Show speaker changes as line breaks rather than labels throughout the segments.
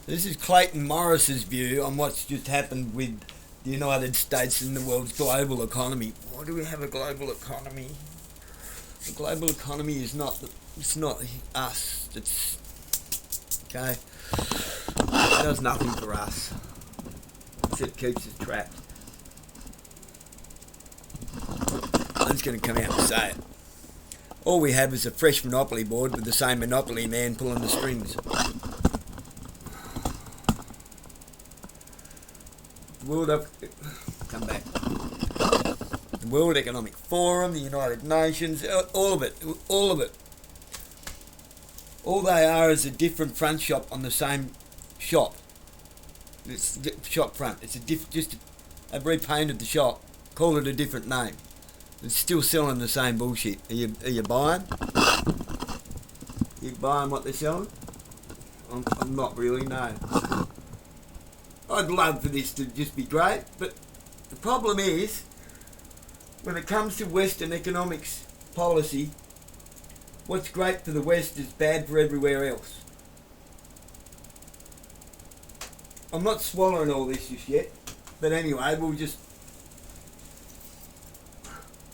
This is Clayton Morris's view on what's just happened with the United States and the world's global economy. Why do we have a global economy? The global economy is not, it's not us. It's, okay, it does nothing for us. It keeps us trapped. I'm just going to come out and say it. All we have is a fresh monopoly board with the same monopoly man pulling the strings. Come back. The World Economic Forum, the United Nations, all of it. All they are is a different front shop on the same shop. It's shop front. It's they've repainted the shop, call it a different name. It's still selling the same bullshit. Are you buying? You buying what they're selling? I'm not really, no. I'd love for this to just be great, but the problem is, when it comes to Western economics policy, what's great for the West is bad for everywhere else. I'm not swallowing all this just yet, but anyway, we'll just...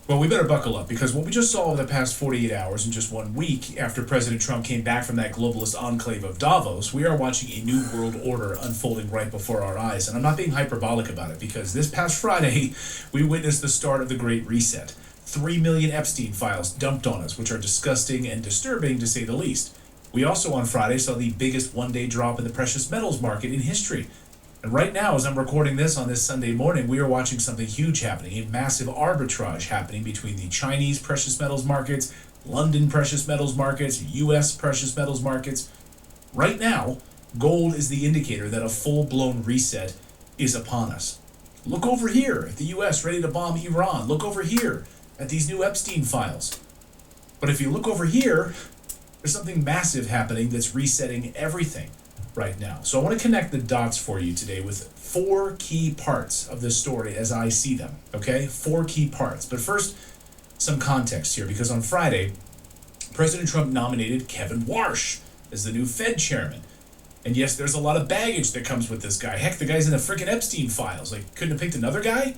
Well, we better buckle up, because what we just saw over the past 48 hours in just 1 week after President Trump came back from that globalist enclave of Davos, we are watching a new world order unfolding right before our eyes. And I'm not being hyperbolic about it, because this past Friday, we witnessed the start of the Great Reset. 3 million Epstein files dumped on us, which are disgusting and disturbing to say the least. We also on Friday saw the biggest one-day drop in the precious metals market in history. And right now, as I'm recording this on this Sunday morning, we are watching something huge happening, a massive arbitrage happening between the Chinese precious metals markets, London precious metals markets, US precious metals markets. Right now, gold is the indicator that a full-blown reset is upon us. Look over here at the US ready to bomb Iran. Look over here at these new Epstein files. But if you look over here, there's something massive happening that's resetting everything right now. So I want to connect the dots for you today with 4 key parts of this story as I see them, okay? 4 key parts. But first, some context here, because on Friday, President Trump nominated Kevin Warsh as the new Fed chairman. And yes, there's a lot of baggage that comes with this guy. Heck, the guy's in the freaking Epstein files. Like, couldn't have picked another guy?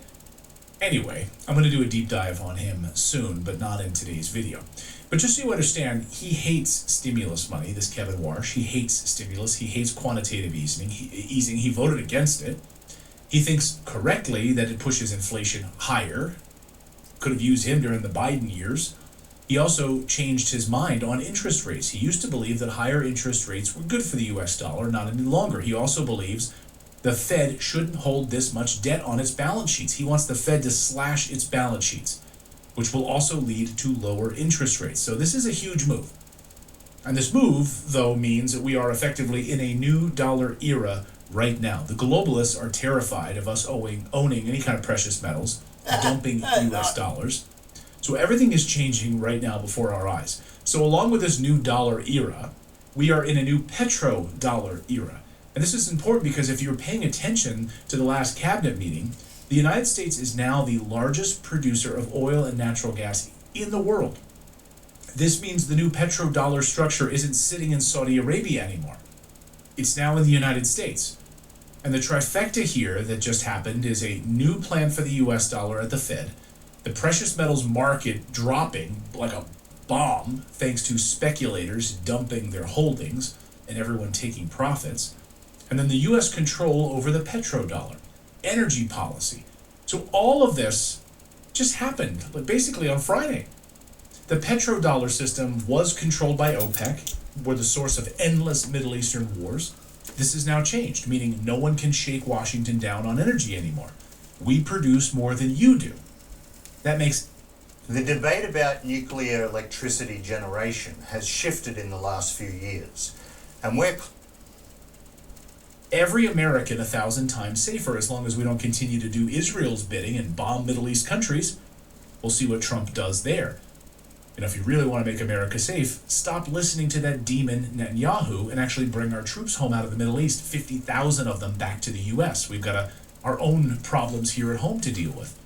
Anyway, I'm going to do a deep dive on him soon, but not in today's video. But just so you understand, he hates stimulus money, this Kevin Warsh. He hates stimulus. He hates quantitative easing. He voted against it. He thinks correctly that it pushes inflation higher. Could have used him during the Biden years. He also changed his mind on interest rates. He used to believe that higher interest rates were good for the US dollar, not any longer. He also believes the Fed shouldn't hold this much debt on its balance sheets. He wants the Fed to slash its balance sheets, which will also lead to lower interest rates. So this is a huge move. And this move, though, means that we are effectively in a new dollar era right now. The globalists are terrified of us owning any kind of precious metals, dumping US dollars. So everything is changing right now before our eyes. So along with this new dollar era, we are in a new petrodollar era. And this is important because if you're paying attention to the last cabinet meeting, the United States is now the largest producer of oil and natural gas in the world. This means the new petrodollar structure isn't sitting in Saudi Arabia anymore. It's now in the United States. And the trifecta here that just happened is a new plan for the US dollar at the Fed, the precious metals market dropping like a bomb thanks to speculators dumping their holdings and everyone taking profits, and then the US control over the petrodollar, energy policy. So all of this just happened, like basically on Friday. The petrodollar system was controlled by OPEC, were the source of endless Middle Eastern wars. This has now changed, meaning no one can shake Washington down on energy anymore. We produce more than you do. That makes...
The debate about nuclear electricity generation has shifted in the last few years, and we're
every American 1,000 times safer as long as we don't continue to do Israel's bidding and bomb Middle East countries. We'll see what Trump does there. And if you really want to make America safe, stop listening to that demon Netanyahu and actually bring our troops home out of the Middle East, 50,000 of them back to the U.S. We've got our own problems here at home to deal with.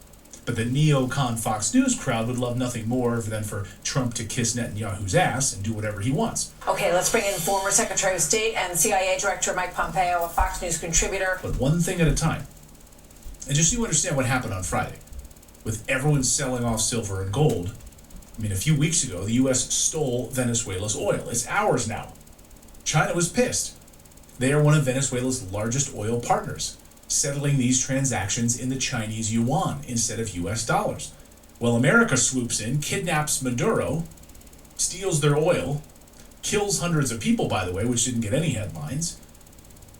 But the neocon Fox News crowd would love nothing more than for Trump to kiss Netanyahu's ass and do whatever he wants.
Okay, let's bring in former Secretary of State and CIA Director Mike Pompeo, a Fox News contributor.
But one thing at a time. And just so you understand what happened on Friday, with everyone selling off silver and gold, I mean, a few weeks ago, the U.S. stole Venezuela's oil. It's ours now. China was pissed. They are one of Venezuela's largest oil partners, settling these transactions in the Chinese yuan instead of U.S. dollars. Well, America swoops in, kidnaps Maduro, steals their oil, kills hundreds of people, by the way, which didn't get any headlines.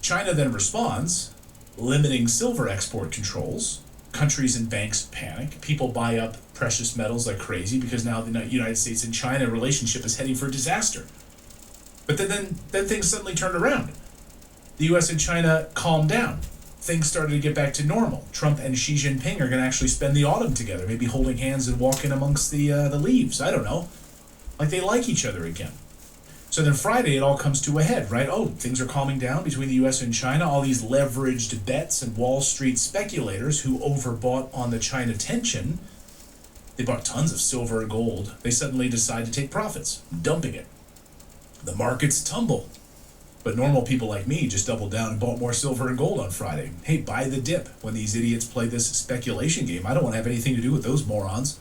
China then responds, limiting silver export controls. Countries and banks panic. People buy up precious metals like crazy because now the United States and China relationship is heading for disaster. But then things suddenly turned around. The U.S. and China calmed down. Things started to get back to normal. Trump and Xi Jinping are going to actually spend the autumn together, maybe holding hands and walking amongst the leaves. I don't know. Like they like each other again. So then Friday, it all comes to a head, right? Oh, things are calming down between the U.S. and China. All these leveraged bets and Wall Street speculators who overbought on the China tension, they bought tons of silver and gold. They suddenly decide to take profits, dumping it. The markets tumble. But normal people like me just doubled down and bought more silver and gold on Friday. Hey, buy the dip when these idiots play this speculation game. I don't want to have anything to do with those morons.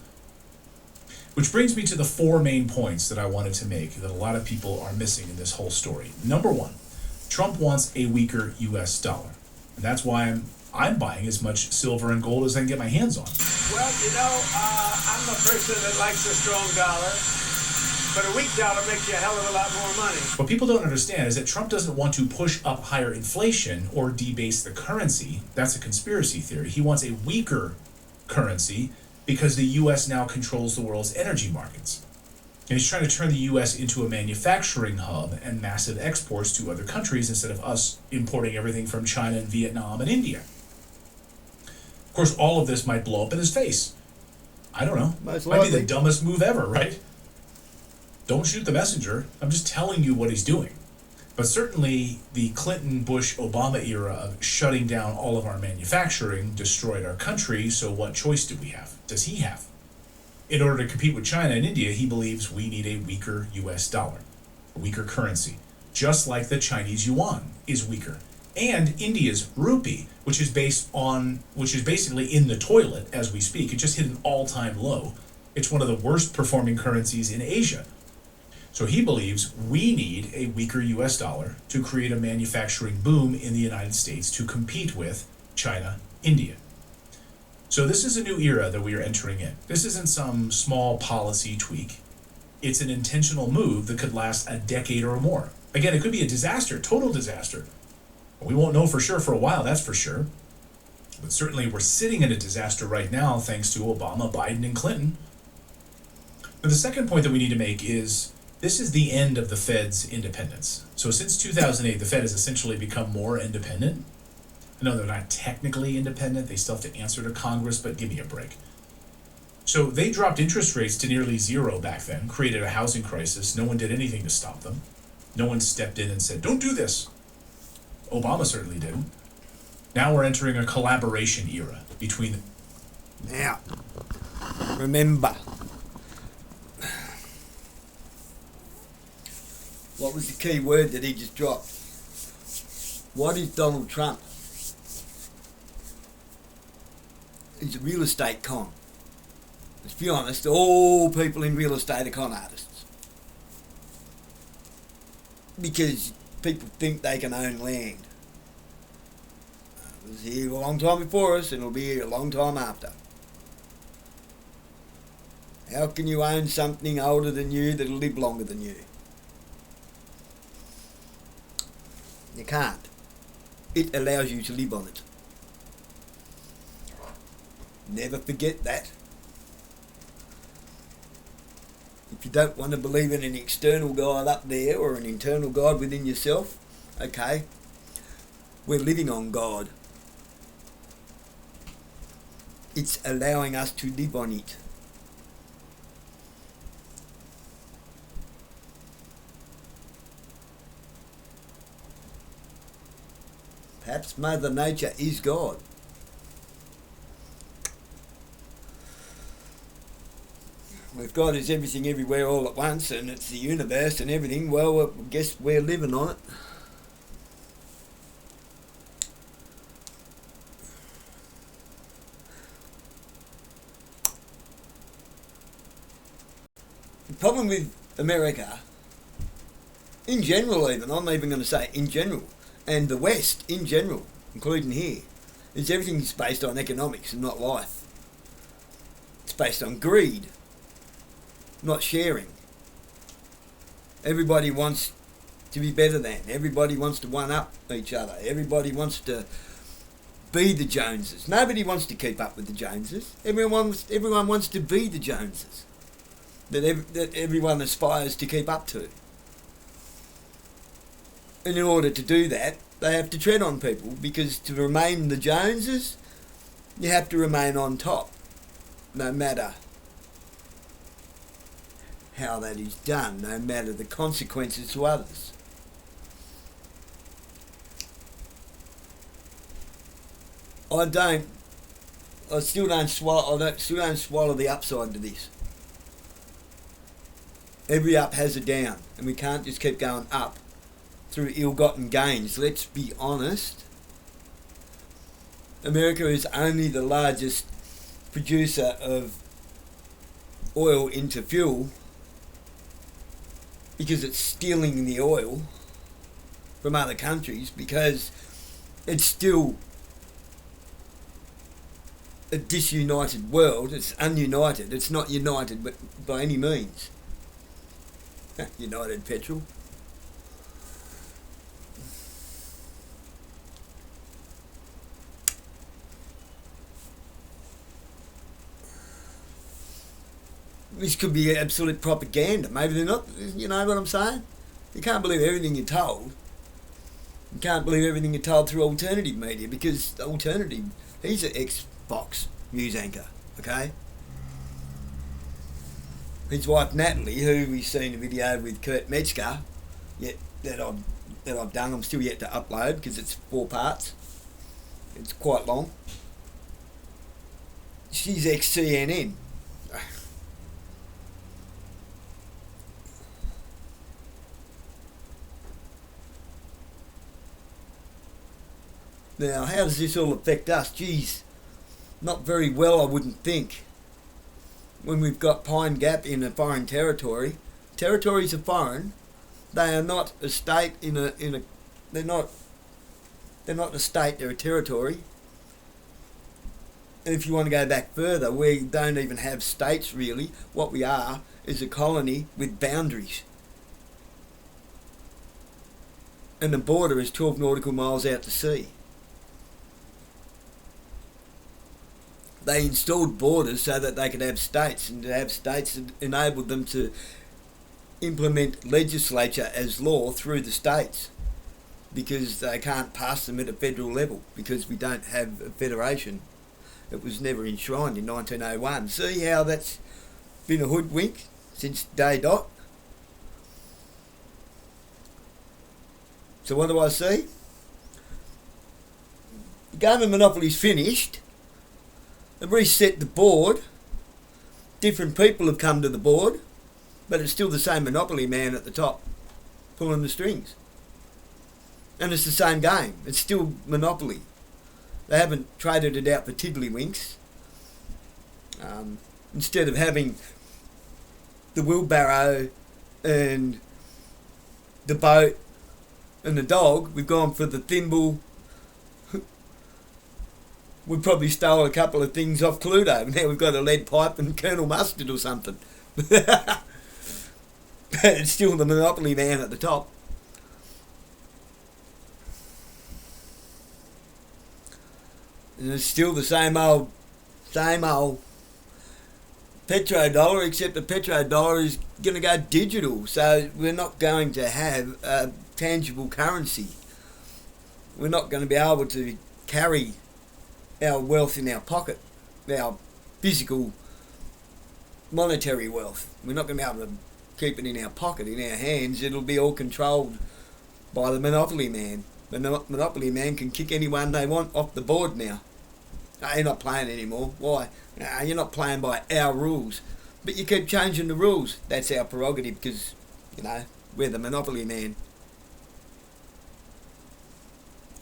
Which brings me to the four main points that I wanted to make that a lot of people are missing in this whole story. Number one, Trump wants a weaker U.S. dollar. And that's why I'm buying as much silver and gold as I can get my hands on.
Well, I'm a person that likes a strong dollar, but a weak dollar makes you a hell of a lot more money.
What people don't understand is that Trump doesn't want to push up higher inflation or debase the currency. That's a conspiracy theory. He wants a weaker currency because the U.S. now controls the world's energy markets. And he's trying to turn the U.S. into a manufacturing hub and massive exports to other countries instead of us importing everything from China and Vietnam and India. Of course, all of this might blow up in his face. I don't know.
Most
Might be
likely.
the dumbest move ever, right? Don't shoot the messenger. I'm just telling you what he's doing. But certainly the Clinton, Bush, Obama era of shutting down all of our manufacturing destroyed our country, so what choice do we have? Does he have? In order to compete with China and India, he believes we need a weaker US dollar, a weaker currency, just like the Chinese yuan is weaker. And India's rupee, which is basically in the toilet as we speak. It just hit an all-time low. It's one of the worst performing currencies in Asia. So he believes we need a weaker US dollar to create a manufacturing boom in the United States to compete with China, India. So this is a new era that we are entering in. This isn't some small policy tweak. It's an intentional move that could last a decade or more. Again, it could be a disaster, total disaster. We won't know for sure for a while, that's for sure. But certainly we're sitting in a disaster right now thanks to Obama, Biden, and Clinton. But the second point that we need to make is this is the end of the Fed's independence. So since 2008, the Fed has essentially become more independent. I know they're not technically independent. They still have to answer to Congress, but give me a break. So they dropped interest rates to nearly zero back then, created a housing crisis. No one did anything to stop them. No one stepped in and said, don't do this. Obama certainly didn't. Now we're entering a collaboration era between them.
Now, remember, what was the key word that he just dropped? What is Donald Trump? He's a real estate con. Let's be honest, all people in real estate are con artists. Because people think they can own land. It was here a long time before us and it'll be here a long time after. How can you own something older than you that'll live longer than you? You can't. It allows you to live on it. Never forget that. If you don't want to believe in an external God up there or an internal God within yourself, okay, we're living on God. It's allowing us to live on it. Perhaps Mother Nature is God. If God is everything everywhere all at once and it's the universe and everything, well, I guess we're living on it. The problem with America, in general even, I'm even going to say in general, and the West in general, including here, is everything's based on economics and not life. It's based on greed, not sharing. Everybody wants to be better than. Everybody wants to one-up each other. Everybody wants to be the Joneses. Nobody wants to keep up with the Joneses. Everyone wants to be the Joneses that everyone aspires to keep up to. And in order to do that, they have to tread on people, because to remain the Joneses, you have to remain on top, no matter how that is done, no matter the consequences to others. I still don't swallow the upside to this. Every up has a down, and we can't just keep going up through ill-gotten gains. Let's be honest. America is only the largest producer of oil into fuel because it's stealing the oil from other countries, because it's still a disunited world. It's ununited. It's not united by any means. United Petrol. This could be absolute propaganda. Maybe they're not. You know what I'm saying? You can't believe everything you're told. You can't believe everything you're told through alternative media, because alternative, he's an ex-Fox news anchor, okay? His wife Natalie, who we've seen a video with Kurt Metzger, that I've done, I'm still yet to upload because it's 4 parts. It's quite long. She's ex-CNN. Now, how does this all affect us? Geez, not very well, I wouldn't think. When we've got Pine Gap in a foreign territory, territories are foreign. They are not a state they're not a state, they're a territory. And if you want to go back further, we don't even have states really. What we are is a colony with boundaries. And the border is 12 nautical miles out to sea. They installed borders so that they could have states, and to have states that enabled them to implement legislature as law through the states, because they can't pass them at a federal level because we don't have a federation. It was never enshrined in 1901. See how that's been a hoodwink since day dot? So what do I see? The government monopoly's finished. They've reset the board. Different people have come to the board, but it's still the same monopoly man at the top pulling the strings. And it's the same game. It's still monopoly. They haven't traded it out for tiddlywinks. Instead of having the wheelbarrow and the boat and the dog, we've gone for the thimble. We probably stole a couple of things off Cluedo. Now we've got a lead pipe and Colonel Mustard or something. But it's still the monopoly man at the top. And it's still the same old petrodollar, except the petrodollar is going to go digital. So we're not going to have a tangible currency. We're not going to be able to carry our wealth in our pocket, our physical monetary wealth. We're not going to be able to keep it in our pocket, in our hands. It'll be all controlled by the monopoly man. The monopoly man can kick anyone they want off the board now. No, you're not playing anymore. Why? No, you're not playing by our rules. But you keep changing the rules. That's our prerogative because, you know, we're the monopoly man.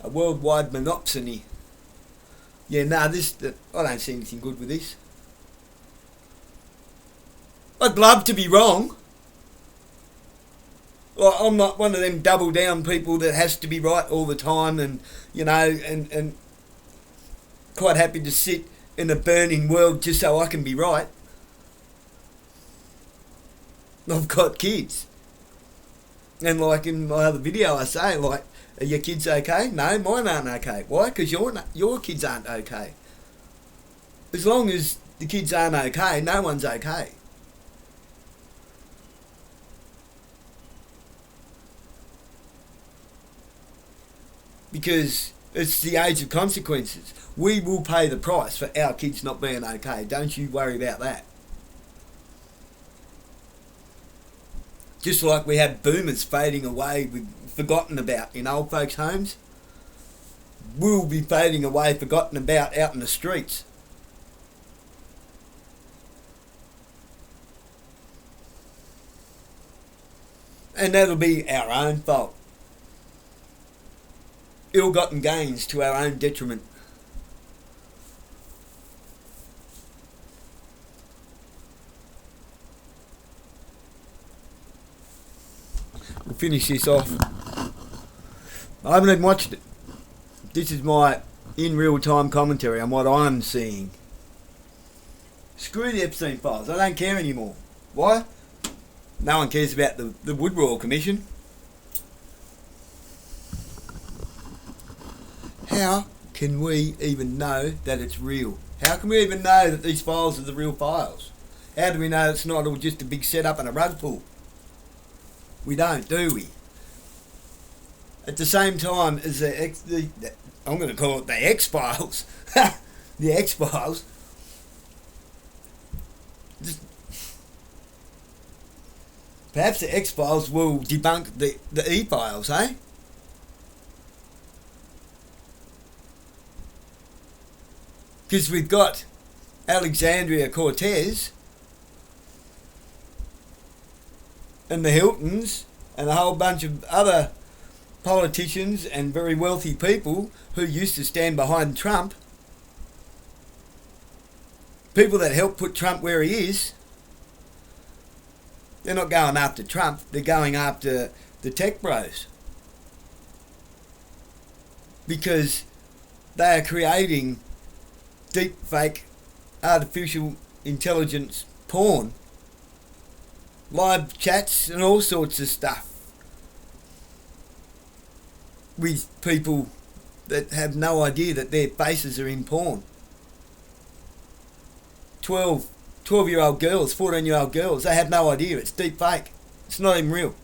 A worldwide monopsony. Yeah, I don't see anything good with this. I'd love to be wrong. Well, I'm not one of them double down people that has to be right all the time and, you know, and quite happy to sit in a burning world just so I can be right. I've got kids. And like in my other video I say, like, are your kids okay? No, mine aren't okay. Why? Because your kids aren't okay. As long as the kids aren't okay, no one's okay. Because it's the age of consequences. We will pay the price for our kids not being okay. Don't you worry about that. Just like we have boomers fading away, forgotten about in old folks' homes, we'll be fading away, forgotten about out in the streets. And that'll be our own fault. Ill-gotten gains to our own detriment. We'll finish this off. I haven't even watched it. This is my in real-time commentary on what I'm seeing. Screw the Epstein files. I don't care anymore. Why? No one cares about the Wood Royal Commission. How can we even know that it's real? How can we even know that these files are the real files? How do we know it's not all just a big setup and a rug pull? We don't, do we? At the same time as I'm going to call it the X-Files. The X-Files. Perhaps the X-Files will debunk the E-Files, eh? Because we've got Alexandria Cortez and the Hiltons and a whole bunch of other politicians and very wealthy people who used to stand behind Trump. People that helped put Trump where he is. They're not going after Trump, they're going after the tech bros. Because they are creating deep fake artificial intelligence porn, live chats and all sorts of stuff with people that have no idea that their faces are in porn. 12-year-old girls, 14-year-old girls, they have no idea. It's deep fake. It's not even real.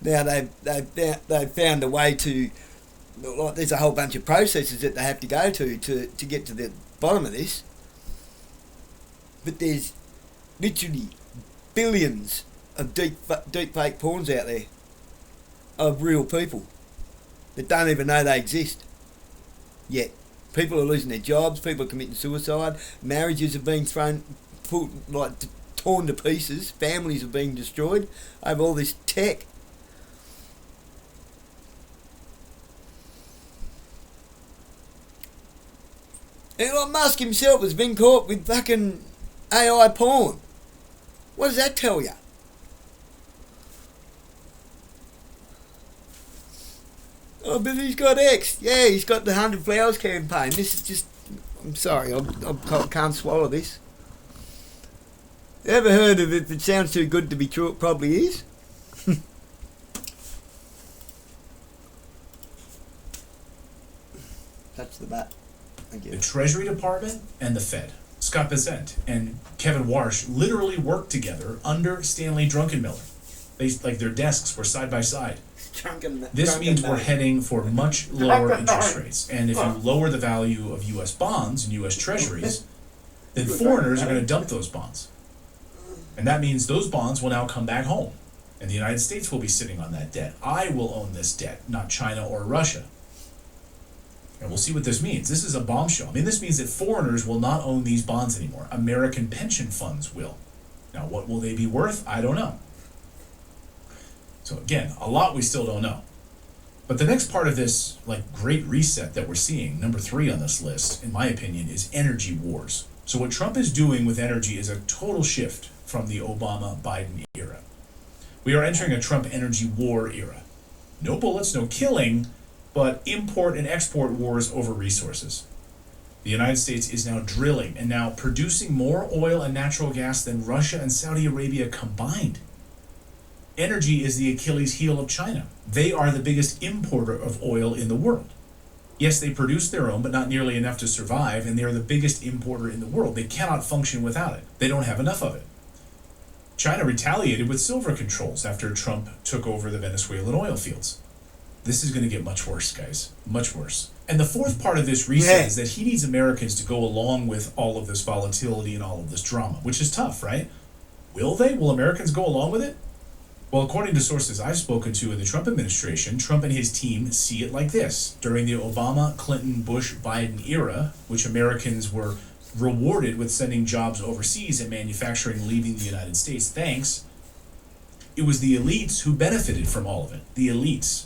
Now they've found a way to, like, there's a whole bunch of processes that they have to go to get to the bottom of this. But there's literally billions of deep fake porns out there of real people that don't even know they exist yet. People are losing their jobs, people are committing suicide, marriages are being torn to pieces, families are being destroyed over all this tech. Elon Musk himself has been caught with fucking AI porn. What does that tell you? Oh, but he's got X. Yeah, he's got the 100 Flowers campaign. This is just... I'm sorry, I can't swallow this. Ever heard of it? If it sounds too good to be true, it probably is. Touch the bat. Thank you.
The Treasury Department and the Fed, Scott Bessent and Kevin Warsh, literally worked together under Stanley Druckenmiller. Their desks were side by side. This means we're heading for much lower interest rates. And if you lower the value of U.S. bonds and U.S. Treasuries, then foreigners are going to dump those bonds. And that means those bonds will now come back home. And the United States will be sitting on that debt. I will own this debt, not China or Russia. And we'll see what this means. This is a bombshell. I mean, this means that foreigners will not own these bonds anymore. American pension funds will. Now, what will they be worth? I don't know. So again, a lot we still don't know. But the next part of this, like, great reset that we're seeing, number 3 on this list, in my opinion, is energy wars. So what Trump is doing with energy is a total shift from the Obama-Biden era. We are entering a Trump energy war era. No bullets, no killing, but import and export wars over resources. The United States is now drilling and now producing more oil and natural gas than Russia and Saudi Arabia combined. Energy is the Achilles heel of China. They are the biggest importer of oil in the world. Yes, they produce their own, but not nearly enough to survive, and they are the biggest importer in the world. They cannot function without it. They don't have enough of it. China retaliated with silver controls after Trump took over the Venezuelan oil fields. This is going to get much worse, guys. Much worse. And the fourth part of this reset is that he needs Americans to go along with all of this volatility and all of this drama, which is tough, right? Will they? Will Americans go along with it? Well, according to sources I've spoken to in the Trump administration, Trump and his team see it like this. During the Obama, Clinton, Bush, Biden era, which Americans were rewarded with sending jobs overseas and manufacturing leaving the United States, thanks, it was the elites who benefited from all of it. The elites.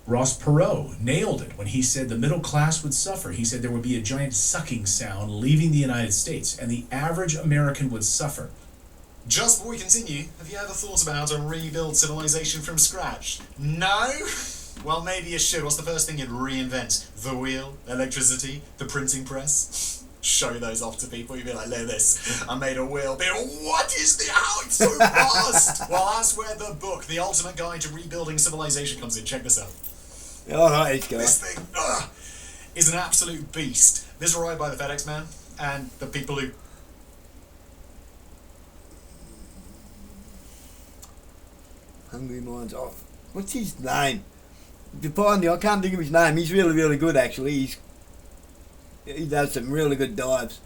Ross Perot nailed it when he said the middle class would suffer. He said there would be a giant sucking sound leaving the United States, and the average American would suffer.
Just before we continue, have you ever thought about a rebuild civilization from scratch? No? Well, maybe you should. What's the first thing you'd reinvent? The wheel? Electricity? The printing press? Show those off to people. You'd be like, look at this. I made a wheel. But what is the... How it's so fast? Well, that's where the book, The Ultimate Guide to Rebuilding Civilization, comes in. Check this out.
All right, guys.
This thing is an absolute beast. This is arrived by the FedEx man and the people who...
Hungry Minds off. What's his name? Pardon me, I can't think of his name. He's really, really good, actually. He does some really good dives.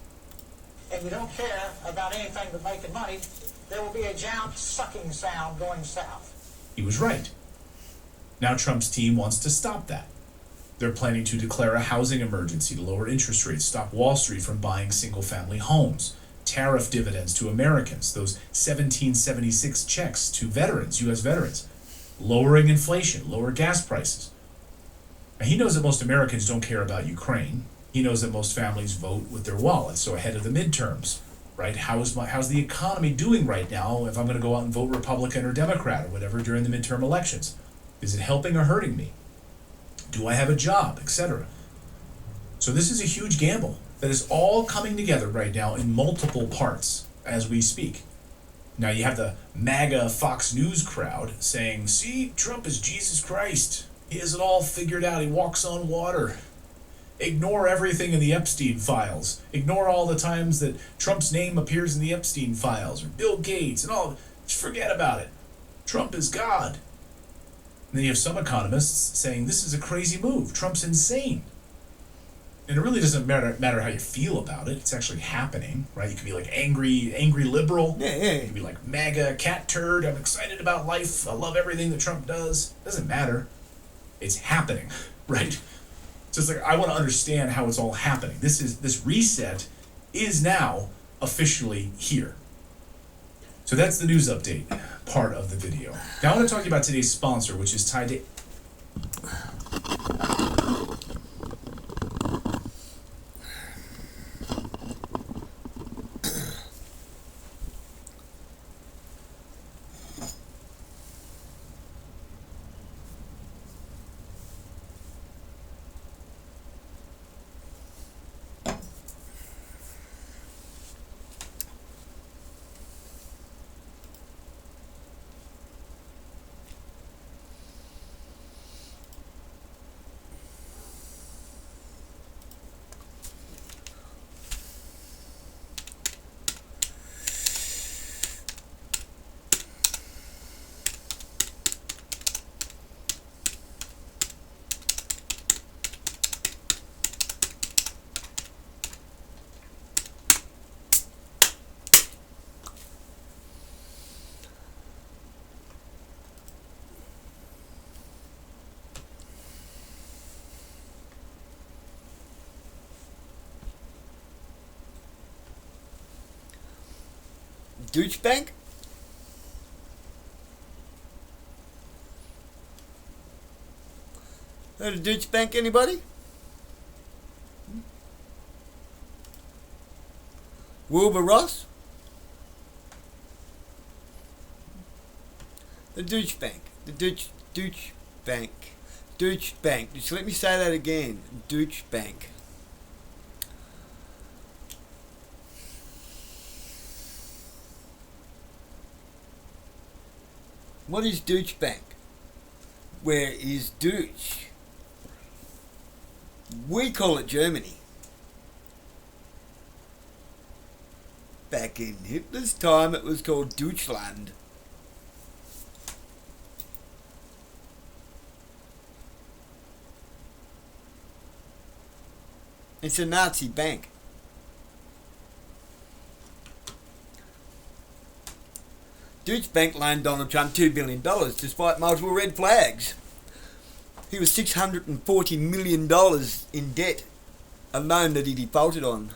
And you don't care about anything but making money, there will be a giant sucking sound going south.
He was right. Now Trump's team wants to stop that. They're planning to declare a housing emergency to lower interest rates, stop Wall Street from buying single-family homes, tariff dividends to Americans, those 1776 checks to veterans, U.S. veterans, lowering inflation, lower gas prices. Now, he knows that most Americans don't care about Ukraine. He knows that most families vote with their wallets, so ahead of the midterms, right? How's the economy doing right now if I'm going to go out and vote Republican or Democrat or whatever during the midterm elections? Is it helping or hurting me? Do I have a job, etc.? So this is a huge gamble that is all coming together right now in multiple parts as we speak. Now you have the MAGA Fox News crowd saying, see, Trump is Jesus Christ. He has it all figured out. He walks on water. Ignore everything in the Epstein files. Ignore all the times that Trump's name appears in the Epstein files or Bill Gates and all. Just forget about it. Trump is God. And then you have some economists saying this is a crazy move. Trump's insane. And it really doesn't matter how you feel about it. It's actually happening, right? You can be like angry liberal.
Yeah.
You can be like MAGA cat turd. I'm excited about life. I love everything that Trump does. Doesn't matter. It's happening, right? So it's like I want to understand how it's all happening. This reset is now officially here. So that's the news update part of the video. Now I want to talk to you about today's sponsor, which is tied to
Deutsche Bank? Heard of Deutsche Bank, anybody? Wilbur Ross? The Deutsche Bank. The Deutsche Bank. Deutsche Bank. Just let me say that again. Deutsche Bank. What is Deutsche Bank? Where is Deutsch? We call it Germany. Back in Hitler's time it was called Deutschland. It's a Nazi bank. Deutsche Bank loaned Donald Trump $2 billion despite multiple red flags. He was $640 million in debt, a loan that he defaulted on.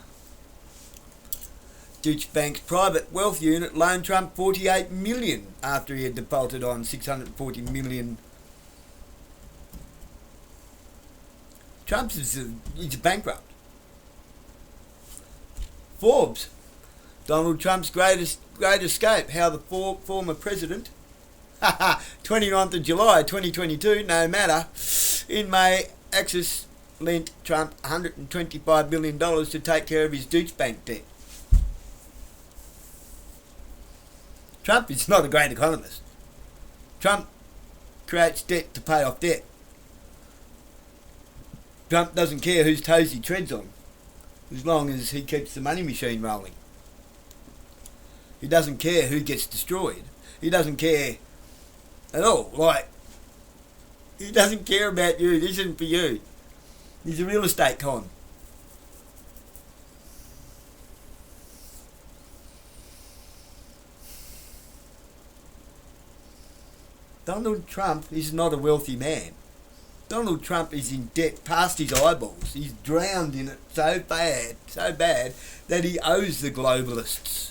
Deutsche Bank's private wealth unit loaned Trump $48 million after he had defaulted on $640 million. He's a bankrupt. Forbes, Donald Trump's great escape, how the former president, 29th of July 2022, no matter, in May, Axis lent Trump $125 billion to take care of his Deutsche Bank debt. Trump is not a great economist. Trump creates debt to pay off debt. Trump doesn't care whose toes he treads on, as long as he keeps the money machine rolling. He doesn't care who gets destroyed. He doesn't care at all. Like, he doesn't care about you. This isn't for you. He's a real estate con. Donald Trump is not a wealthy man. Donald Trump is in debt past his eyeballs. He's drowned in it so bad that he owes the globalists.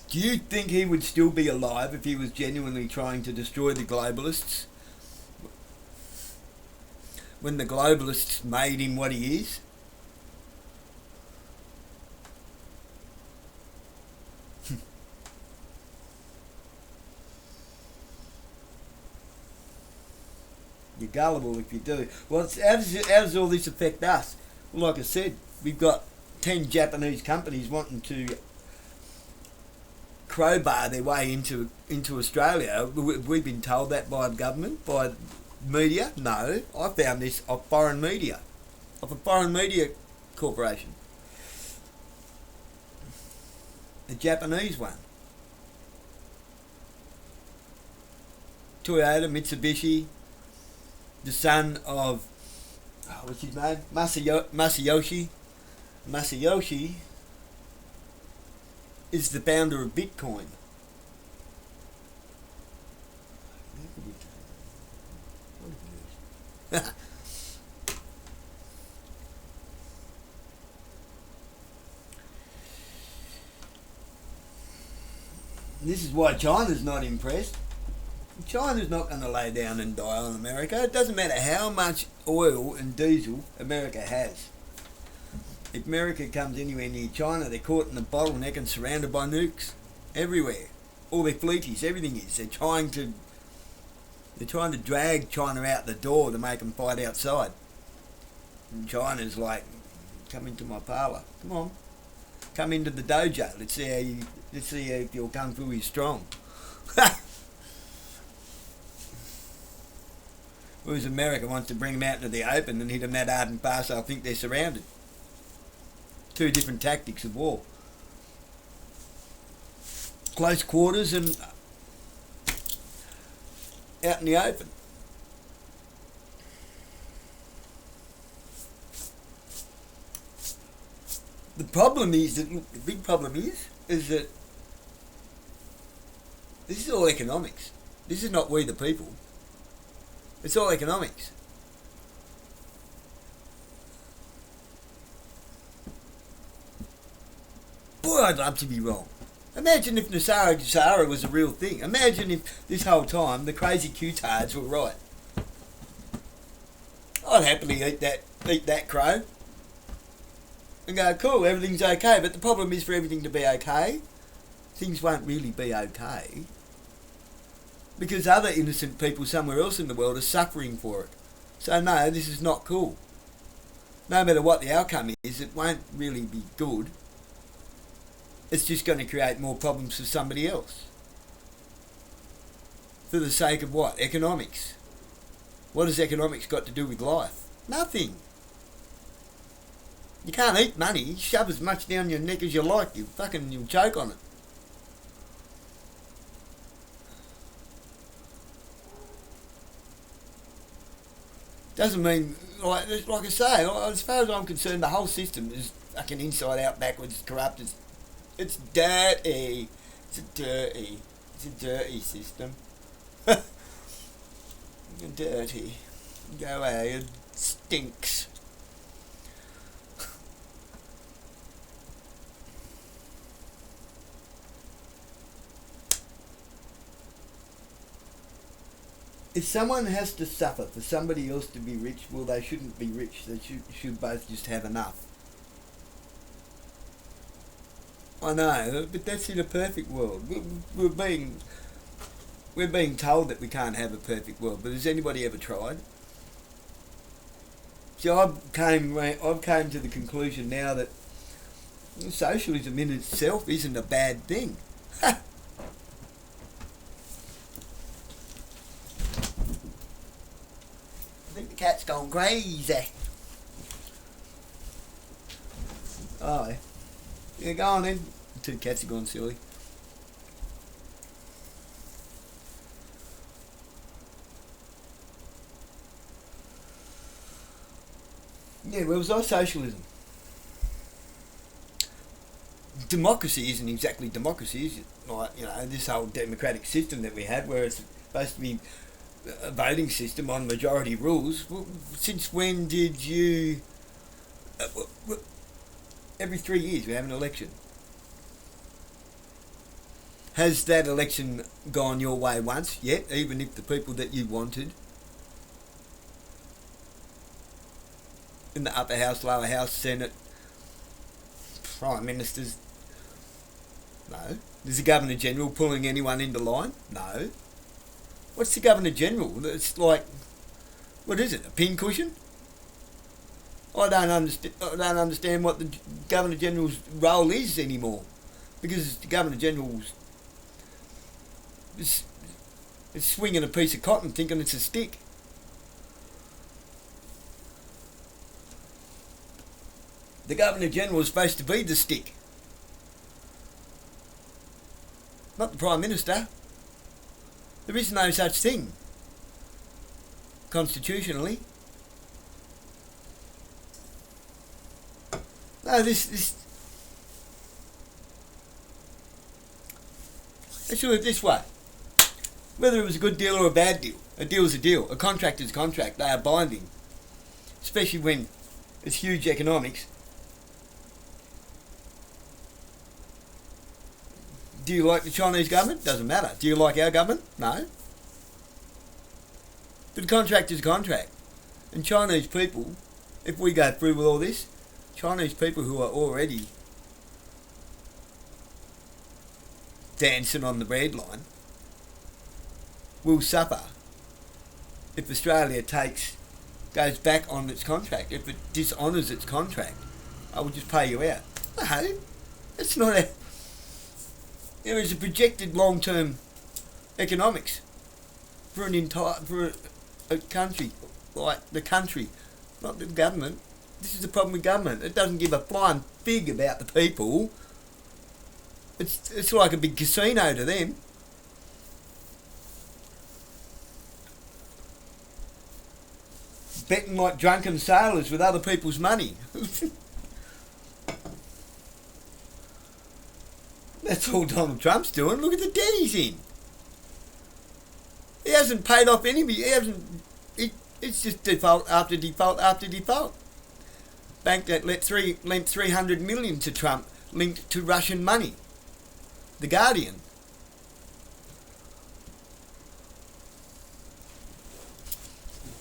Do you think he would still be alive if he was genuinely trying to destroy the globalists? When the globalists made him what he is? You're gullible if you do. Well, how does all this affect us? Well, like I said, we've got 10 Japanese companies wanting to crowbar their way into Australia. We've been told that by the government, by media. No, I found this off foreign media, of a foreign media corporation. The Japanese one. Toyota, Mitsubishi, the son of, what's his name? Masayoshi. Masayoshi is the founder of Bitcoin. This is why China's not impressed. China's not going to lay down and die on America. It doesn't matter how much oil and diesel America has. If America comes anywhere near China, they're caught in a bottleneck and surrounded by nukes everywhere. All their fleeties, everything is. They're trying to drag China out the door to make them fight outside. And China's like, come into my parlour. Come on, come into the dojo. Let's see if your kung fu is strong. Whereas America wants to bring them out into the open and hit them that hard and fast, I think they're surrounded. Two different tactics of war. Close quarters and out in the open. The problem is that, look, the big problem is that this is all economics. This is not we the people. It's all economics. Boy, I'd love to be wrong. Imagine if Sahara was a real thing. Imagine if this whole time the crazy Q-tards were right. I'd happily eat that crow and go, cool, everything's okay. But the problem is, for everything to be okay, things won't really be okay, because other innocent people somewhere else in the world are suffering for it. So no, this is not cool. No matter what the outcome is, it won't really be good. It's just going to create more problems for somebody else. For the sake of what? Economics. What has economics got to do with life? Nothing. You can't eat money. Shove as much down your neck as you like. You'll choke on it. Doesn't mean, like I say, as far as I'm concerned, the whole system is fucking inside out, backwards, corrupt. It's dirty. It's a dirty system. Dirty. Go away, it stinks. If someone has to suffer for somebody else to be rich, well, they shouldn't be rich. They should both just have enough. I know, but that's in a perfect world. We're being told that we can't have a perfect world, but has anybody ever tried? So I've came to the conclusion now that socialism in itself isn't a bad thing. I think the cat's gone crazy. Oh, yeah, go on then. The 2 cats are gone silly. Yeah, where was our socialism? Democracy isn't exactly democracy, is it? Like, this whole democratic system that we had, where it's supposed to be a voting system on majority rules. Well, since when did you... every 3 years we have an election. Has that election gone your way once yet, even if the people that you wanted in the upper house, lower house, Senate, prime ministers? No. Is the Governor General pulling anyone into line? No. What's the Governor General? It's like, what is it, a pincushion? I don't understand what the Governor General's role is anymore, because the Governor General's is swinging a piece of cotton thinking it's a stick. The Governor General is supposed to be the stick, not the Prime Minister. There is no such thing constitutionally. No, let's do it this way. Whether it was a good deal or a bad deal, a deal is a deal. A contract is a contract. They are binding, especially when it's huge economics. Do you like the Chinese government? Doesn't matter. Do you like our government? No. But a contract is a contract. And Chinese people, if we go through with all this, Chinese people who are already dancing on the breadline will suffer if Australia goes back on its contract. If it dishonours its contract, I will just pay you out. No, it's not a... There is a projected long-term economics for a country, like the country, not the government. This is the problem with government. It doesn't give a flying fig about the people. It's like a big casino to them. Betting like drunken sailors with other people's money. That's all Donald Trump's doing. Look at the debt he's in. He hasn't paid off anybody. It's just default after default after default. Bank that lent 300 million to Trump linked to Russian money. The Guardian.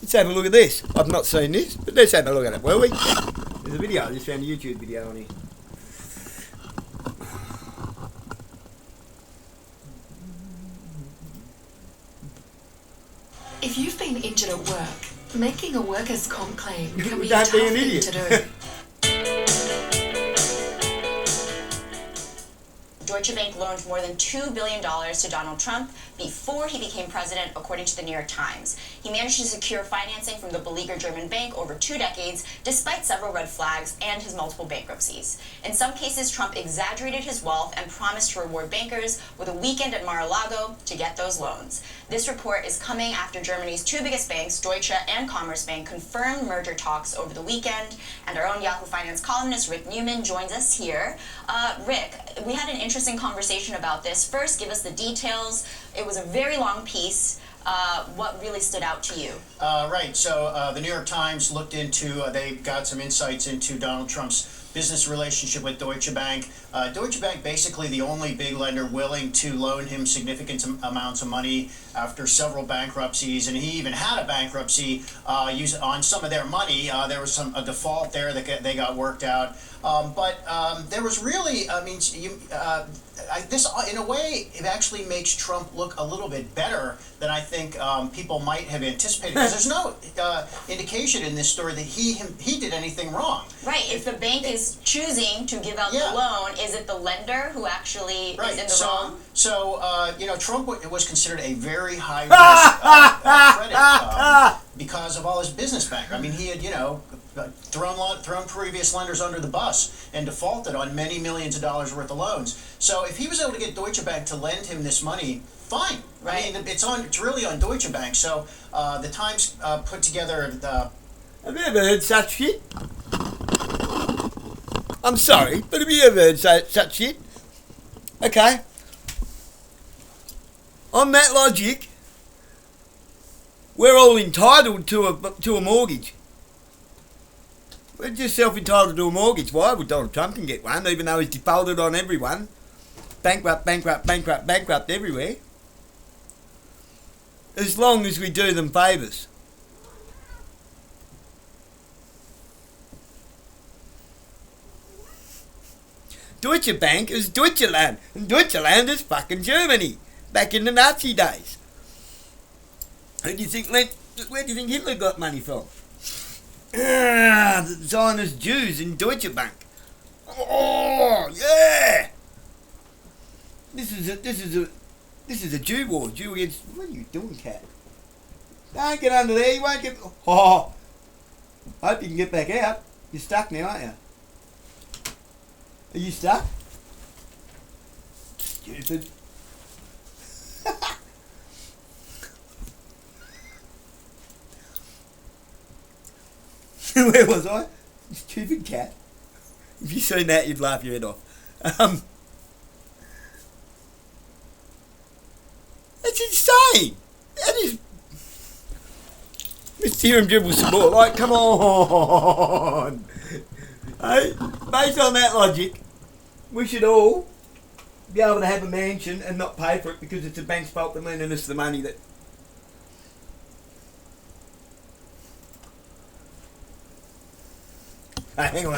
Let's have a look at this. I've not seen this, but let's have a look at it, will we? There's a video. I just found a YouTube video on here.
If you've been injured at work, making a workers' comp claim can be a
Don't
tough
be an
thing
idiot.
to do.
Deutsche Bank loaned more than $2 billion to Donald Trump before he became president, according to the New York Times. He managed to secure financing from the beleaguered German bank over 2 decades, despite several red flags and his multiple bankruptcies. In some cases, Trump exaggerated his wealth and promised to reward bankers with a weekend at Mar-a-Lago to get those loans. This report is coming after Germany's 2 biggest banks, Deutsche and Commerzbank, confirmed merger talks over the weekend, and our own Yahoo Finance columnist Rick Newman joins us here. Rick, we had an interesting conversation about this. First, give us the details. It was a very long piece. What really stood out to you?
Right. So the New York Times looked into, they got some insights into Donald Trump's business relationship with Deutsche Bank. Deutsche Bank, basically the only big lender willing to loan him significant amounts of money after several bankruptcies, and he even had a bankruptcy on some of their money. There was a default there that they got worked out. But there was really, I mean, this in a way, it actually makes Trump look a little bit better than I think people might have anticipated, because there's no indication in this story that he did anything wrong.
Right. If the bank is choosing to give out the loan, is it the lender who actually is in the wrong?
So, you know, Trump was considered a very high-risk credit because of all his business background. I mean, he had, you know, thrown previous lenders under the bus and defaulted on many millions of dollars worth of loans. So if he was able to get Deutsche Bank to lend him this money, fine.
Right.
I mean, it's really on Deutsche Bank. So the Times put together the...
Have you ever heard such shit? I'm sorry, but have you ever heard such shit? Okay. On that logic, we're all entitled to a mortgage. We're just self-entitled to a mortgage. Why? Well, Donald Trump can get one, even though he's defaulted on everyone. Bankrupt everywhere. As long as we do them favours. Deutsche Bank is Deutschland, and Deutschland is fucking Germany, back in the Nazi days. Where do you think Hitler got money from? The Zionist Jews in Deutsche Bank. Oh yeah! This is a Jew war. Jew against. What are you doing, cat? Don't get under there. You won't get. Oh, I hope you can get back out. You're stuck now, aren't you? Are you stuck? Stupid. Where was I? Stupid cat. If you seen that, you'd laugh your head off. That's insane. That is. Mr. Hiram dribble some more. Like, come on. Hey, based on that logic, we should all be able to have a mansion and not pay for it because it's the bank's fault for lending us the money that. Hang on.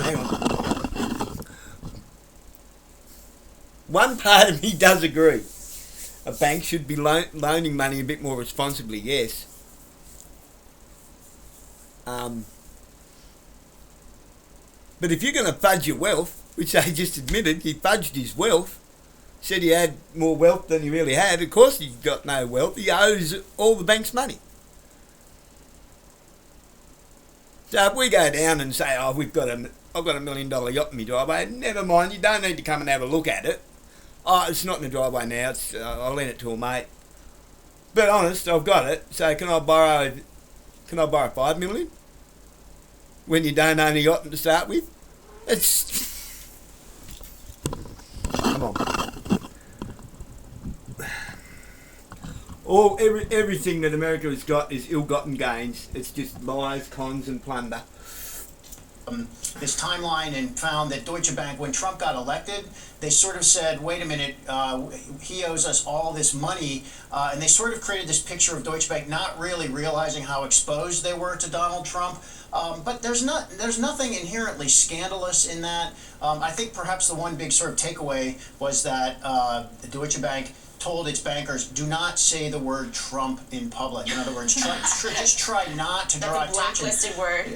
One part of me does agree. A bank should be loaning money a bit more responsibly, yes. But if you're going to fudge your wealth, which they just admitted, he fudged his wealth, said he had more wealth than he really had, of course he's got no wealth, he owes all the bank's money. So if we go down and say, oh, I've got $1 million yacht in my driveway, never mind, you don't need to come and have a look at it. Oh, it's not in the driveway now, I'll lend it to a mate. But honest, I've got it, so can I borrow $5 million? When you don't own a yacht to start with? It's... Come on. Everything that America has got is ill-gotten gains. It's just lies, cons and plunder.
this timeline and found that Deutsche Bank, when Trump got elected, they sort of said, wait a minute, he owes us all this money, and they sort of created this picture of Deutsche Bank not really realizing how exposed they were to Donald Trump. But there's nothing inherently scandalous in that. I think perhaps the one big sort of takeaway was that the Deutsche Bank told its bankers, do not say the word Trump in public. In other words, just try not to draw attention.
That's a blacklisted word.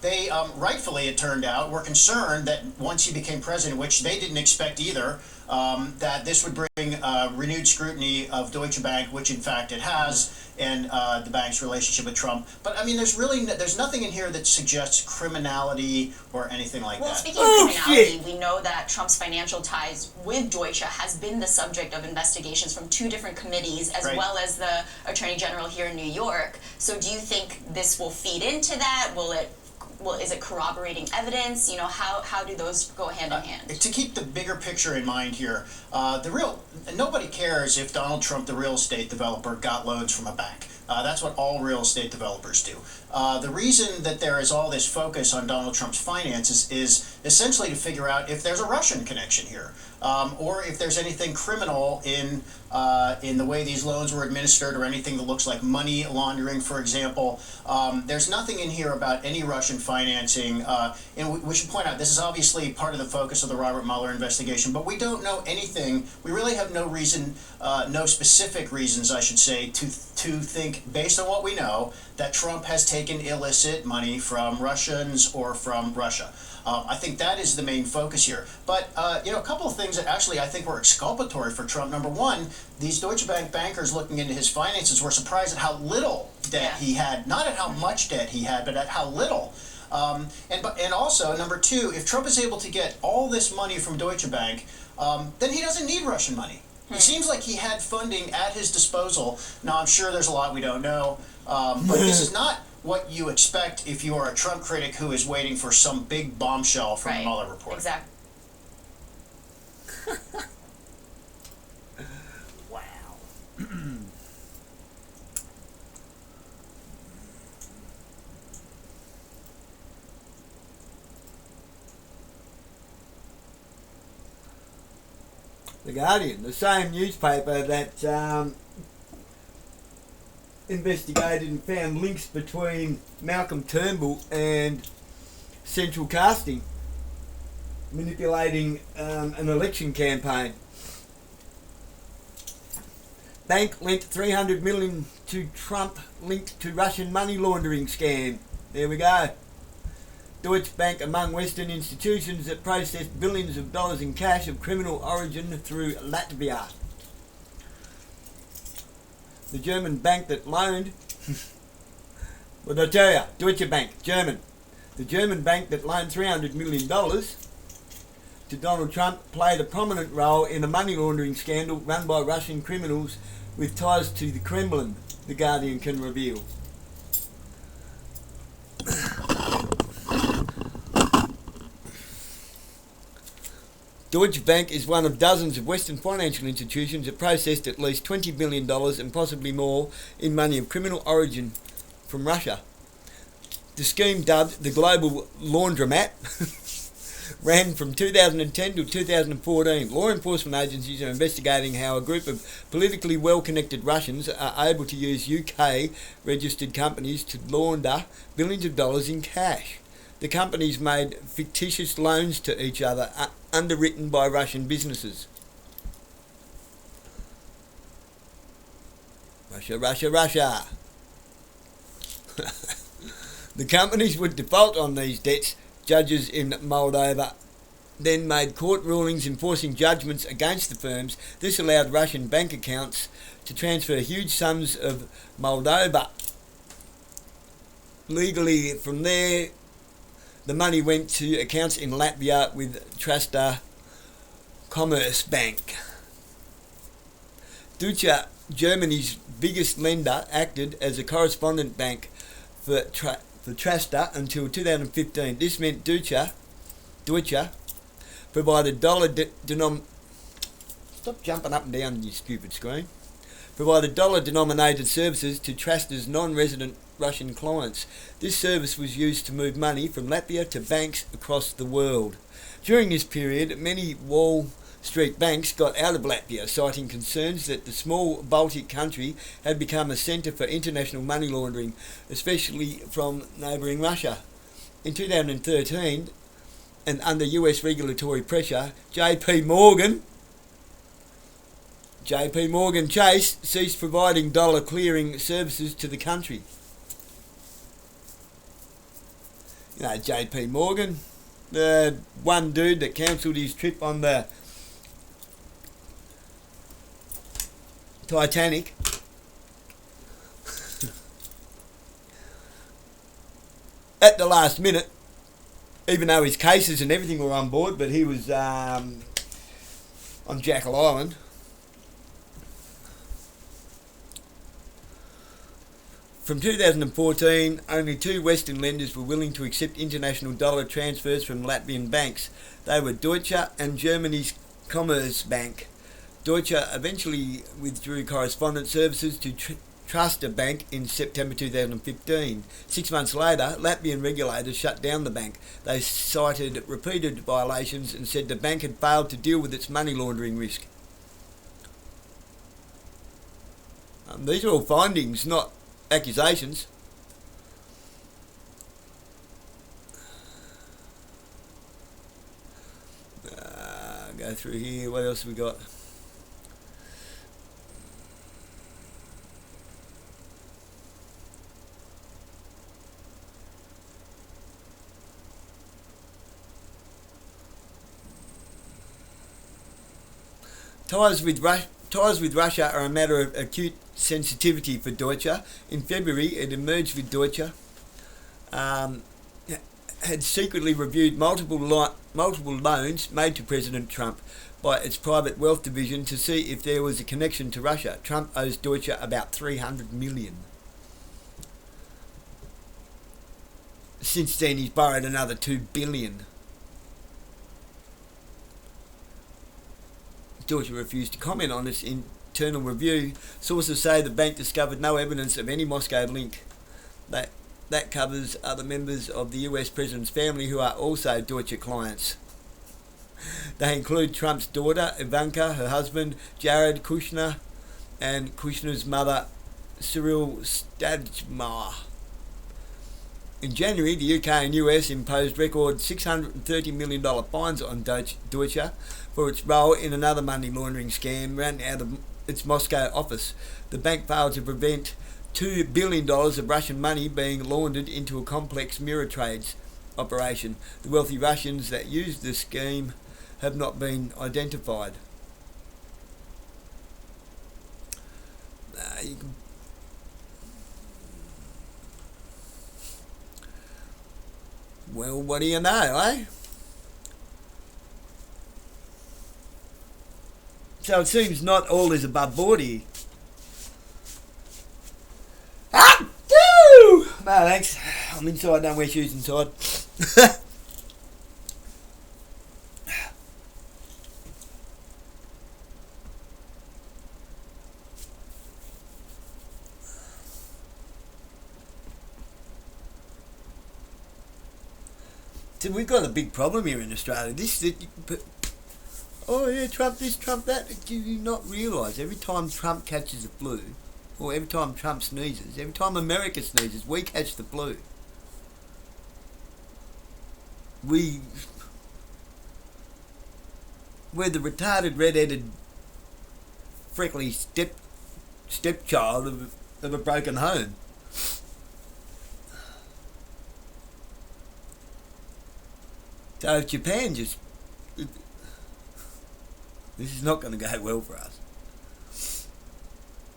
They rightfully, it turned out, were concerned that once he became president, which they didn't expect either, that this would bring renewed scrutiny of Deutsche Bank, which in fact it has, and the bank's relationship with Trump. But I mean, there's nothing in here that suggests criminality or anything like
well,
that.
Speaking of criminality, we know that Trump's financial ties with Deutsche has been the subject of investigations from 2 different committees, as
Right.
well as the Attorney General here in New York. So do you think this will feed into that? Is it corroborating evidence? You know, how do those go hand in hand?
To keep the bigger picture in mind here, nobody cares if Donald Trump, the real estate developer, got loans from a bank. That's what all real estate developers do. The reason that there is all this focus on Donald Trump's finances is essentially to figure out if there's a Russian connection here, or if there's anything criminal in the way these loans were administered, or anything that looks like money laundering, for example. There's nothing in here about any Russian financing, and we should point out this is obviously part of the focus of the Robert Mueller investigation, but we don't know anything. We really have no reason, no specific reasons, I should say, to think, based on what we know, that Trump has taken illicit money from Russians or from Russia. I think that is the main focus here. But, a couple of things that actually I think were exculpatory for Trump. Number one, these Deutsche Bank bankers looking into his finances were surprised at how little debt he had. Not at how much debt he had, but at how little. And also, number two, if Trump is able to get all this money from Deutsche Bank, then he doesn't need Russian money. It seems like he had funding at his disposal. Now, I'm sure there's a lot we don't know, but this is not what you expect if you are a Trump critic who is waiting for some big bombshell from the Mueller report.
Exactly.
Wow. The Guardian, the same newspaper that investigated and found links between Malcolm Turnbull and Central Casting manipulating an election campaign. Bank lent 300 million to Trump linked to Russian money laundering scam. There we go. Deutsche Bank among Western institutions that processed billions of dollars in cash of criminal origin through Latvia. The German bank that loaned, well, I tell you, Deutsche Bank, German. The German bank that loaned $300 million to Donald Trump played a prominent role in a money laundering scandal run by Russian criminals with ties to the Kremlin, The Guardian can reveal. Deutsche Bank is one of dozens of Western financial institutions that processed at least $20 billion and possibly more in money of criminal origin from Russia. The scheme, dubbed the Global Laundromat, ran from 2010 to 2014. Law enforcement agencies are investigating how a group of politically well-connected Russians are able to use UK-registered companies to launder billions of dollars in cash. The companies made fictitious loans to each other, underwritten by Russian businesses. Russia. The companies would default on these debts. Judges in Moldova then made court rulings enforcing judgments against the firms. This allowed Russian bank accounts to transfer huge sums of Moldova. Legally, from there, the money went to accounts in Latvia with Trasta Commerce Bank. Deutsche, Germany's biggest lender, acted as a correspondent bank for Trasta until 2015. This meant Deutsche provided Stop jumping up and down, you stupid screen. Provided dollar-denominated services to Trasta's non-resident Russian clients. This service was used to move money from Latvia to banks across the world. During this period, many Wall Street banks got out of Latvia, citing concerns that the small Baltic country had become a centre for international money laundering, especially from neighbouring Russia. In 2013, and under US regulatory pressure, JP Morgan Chase ceased providing dollar clearing services to the country. You know, JP Morgan, the one dude that cancelled his trip on the Titanic. At the last minute, even though his cases and everything were on board, but he was on Jekyll Island. From 2014, only 2 Western lenders were willing to accept international dollar transfers from Latvian banks. They were Deutsche and Germany's Commerzbank. Deutsche eventually withdrew correspondent services to Truster Bank in September 2015. 6 months later, Latvian regulators shut down the bank. They cited repeated violations and said the bank had failed to deal with its money laundering risk. These are all findings, not accusations. Go through here. What else have we got? Ties with Russia are a matter of acute sensitivity for Deutsche. In February, it emerged with Deutsche had secretly reviewed multiple loans made to President Trump by its private wealth division to see if there was a connection to Russia. Trump owes Deutsche about $300 million. Since then, he's borrowed another $2 billion. Deutsche refused to comment on its internal review. Sources say the bank discovered no evidence of any Moscow link. That covers other members of the US president's family who are also Deutsche clients. They include Trump's daughter, Ivanka, her husband, Jared Kushner, and Kushner's mother, Cyril Stajmar. In January, the UK and US imposed record $630 million fines on Deutsche for its role in another money laundering scam run out of its Moscow office. The bank failed to prevent $2 billion of Russian money being laundered into a complex mirror trades operation. The wealthy Russians that used the scheme have not been identified. Well, what do you know, eh? So it seems not all is above board here. Ah! No, thanks. I'm inside, don't wear shoes inside. So we've got a big problem here in Australia. Oh yeah, Trump this, Trump that. Do you not realise every time Trump catches the flu, or every time Trump sneezes, every time America sneezes, we catch the flu. We're the retarded, red-headed, freckly stepchild of a broken home. So if Japan just... This is not going to go well for us.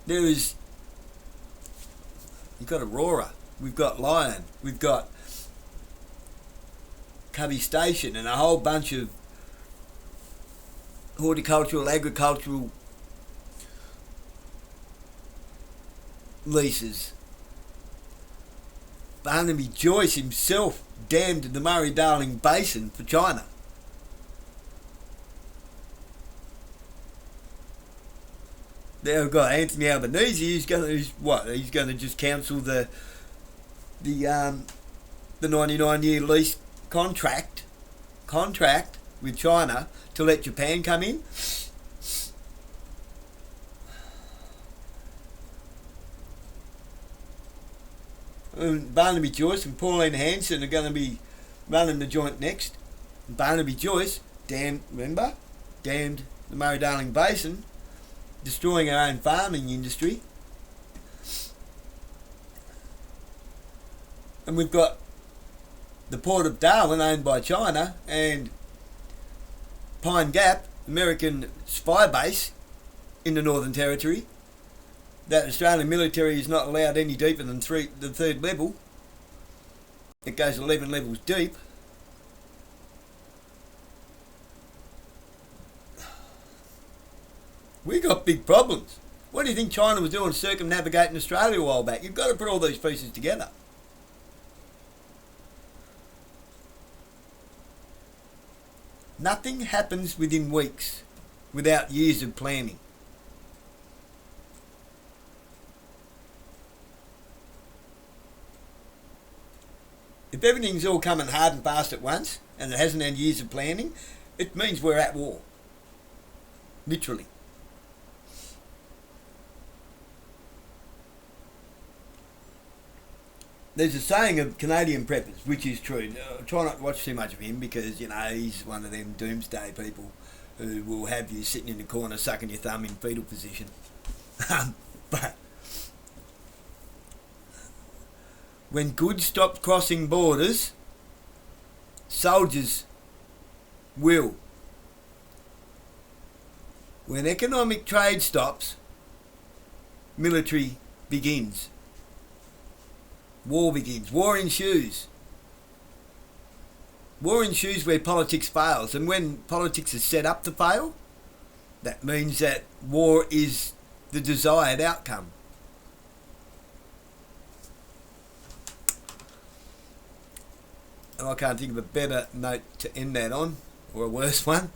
You've got Aurora, we've got Lion, we've got Cubby Station and a whole bunch of horticultural, agricultural leases. Barnaby Joyce himself dammed the Murray-Darling Basin for China. Now we've got Anthony Albanese. He's going to just cancel the the 99-year lease contract with China to let Japan come in. And Barnaby Joyce and Pauline Hanson are going to be running the joint next. And Barnaby Joyce, damned the Murray-Darling Basin, destroying our own farming industry. And we've got the Port of Darwin owned by China, and Pine Gap, American spy base in the Northern Territory, that Australian military is not allowed any deeper than the third level. It goes 11 levels deep. We got big problems. What do you think China was doing circumnavigating Australia a while back? You've got to put all these pieces together. Nothing happens within weeks without years of planning. If everything's all coming hard and fast at once, and it hasn't had years of planning, it means we're at war. Literally. There's a saying of Canadian preppers, which is true. Try not to watch too much of him because, you know, he's one of them doomsday people who will have you sitting in the corner sucking your thumb in fetal position. But when goods stop crossing borders, soldiers will. When economic trade stops, military begins. War begins. War ensues. War ensues where politics fails. And when politics is set up to fail, that means that war is the desired outcome. And I can't think of a better note to end that on, or a worse one.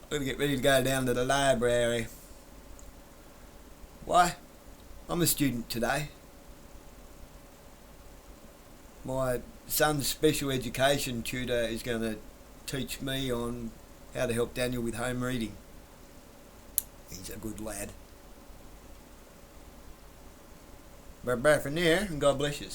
I'm going to get ready to go down to the library. Why? I'm a student today. My son's special education tutor is going to teach me on how to help Daniel with home reading. He's a good lad. Bye-bye for now, and God bless you.